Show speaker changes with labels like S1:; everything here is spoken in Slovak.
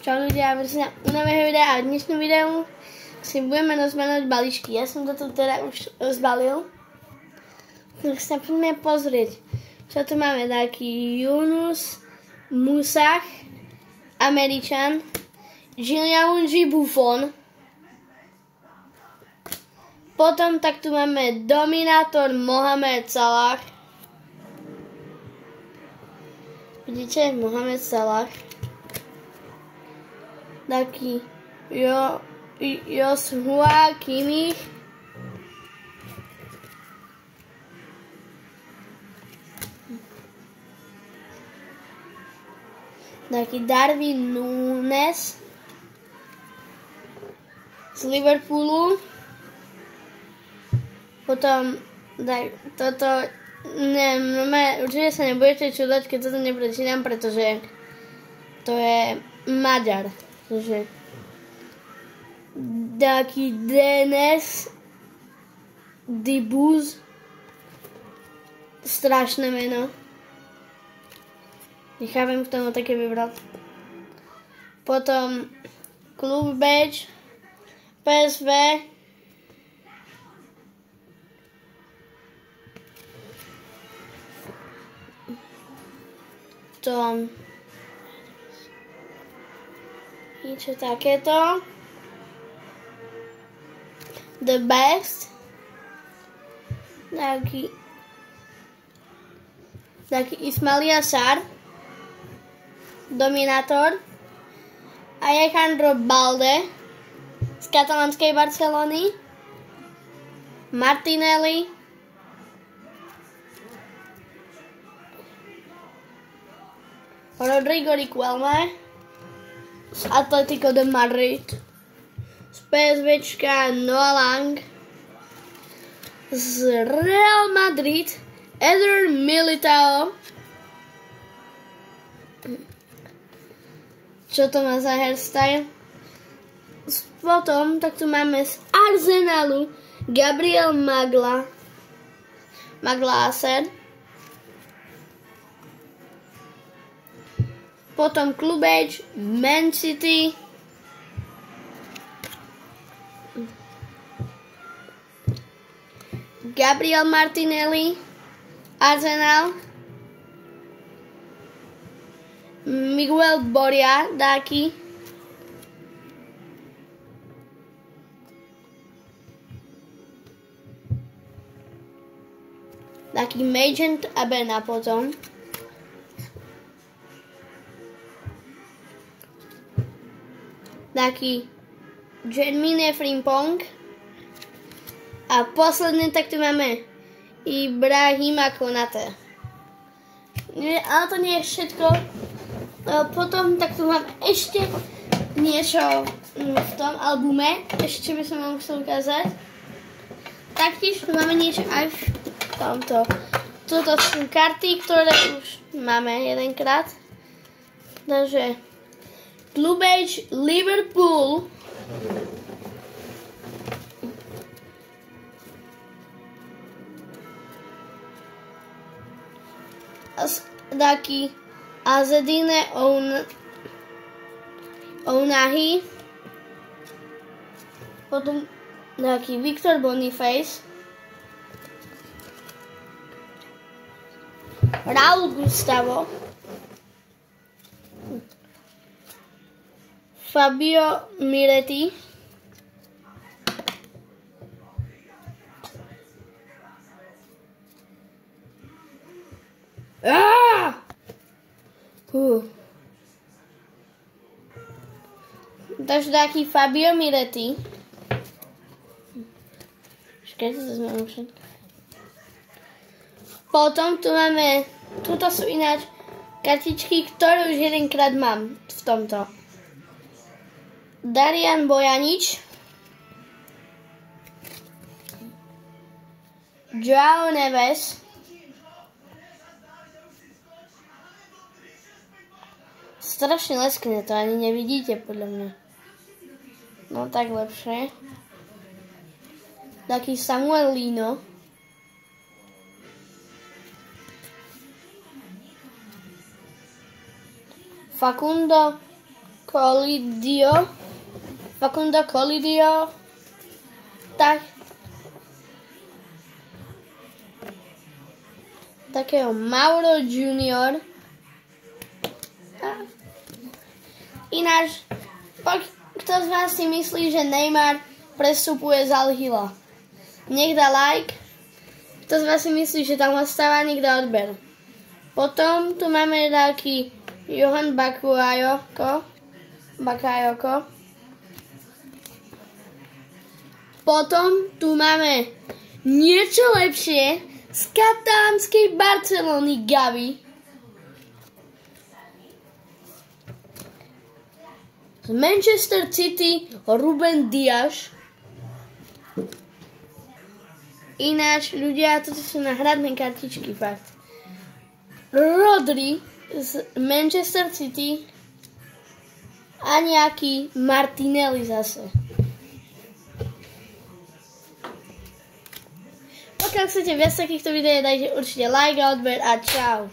S1: Čau ľudia, vrci na nového videa a dnešnú videu si budeme rozbalovať balíčky. Ja som to tu teda už rozbalil. Tak sa poďme pozrieť, čo tu máme. Taký Yunus Musah, Američan, Gianluigi Buffon. Potom tak tu máme Dominator Mohamed Salah. Vidíte, Mohamed Salah. Taký Joshua Kimmich. Taký Darwin Núñez z Liverpoolu. Potom tak, toto určite sa nebudete čudať, keď toto neprečítam, pretože to je Maďar. Takže taký Denis Dibuz, strašné meno. Nechápem, kto mu také vybral. Potom Klub Beč, PSV, to niečo takéto. The Best, taký Ismaila Sarr, Dominator, Alejandro Balde z katalánskej Barcelony, Martinelli, Rodrigo Riquelme z Atletico de Madrid, z PSVčka Noah Lang, z Real Madrid Eder Militao. Čo to má za hairstyle? Potom tak tu máme z Arsenalu Gabriel Magalhaes. Potom Klub Beč, Man City, Gabriel Martinelli, Arsenal, Miguel Borja, taký Magent Abena. Potom taký Jermaine Frimpong. A posledný tak tu máme Ibrahima Konate. Ale to nie je všetko. Potom tak tu mám ešte niečo v tom albume. Ešte by som vám chcel ukázať. Taktiež tu máme niečo aj v tomto. Toto sú karty, ktoré už máme jedenkrát. Takže Klub Beč Liverpool. Taký Azedine Ounahi. Potom taký Victor Boniface, Raúl Gustavo, Fabio Miretti, Takže taký Fabio Miretti. Počkajte, to sme všetko. Potom tu máme, tuto sú ináč kartičky, ktoré už jedenkrát mám v tomto. Darian Bojanič, João Neves, strašne leskne, to ani nevidíte podľa mňa. No tak lepšie. Taký Samuel Lino. Facundo Colidio. Facundo Colidio. Takého Mauro Junior. Ináč, kto z vás si myslí, že Neymar prestupuje z Al Hilal? Nech dá like. Kto z vás si myslí, že tam ostáva, nech dá odber. Potom tu máme taký Johan Bakayoko. Potom tu máme niečo lepšie z katalánskej Barcelony Gavi. Z Manchester City Ruben Dias. Ináč, ľudia, toto sú náhradné kartičky, fakt. Rodri z Manchester City a nejaký Martinelli zase. Pokiaľ chcete viac takýchto videí, dajte určite like a odber a čau.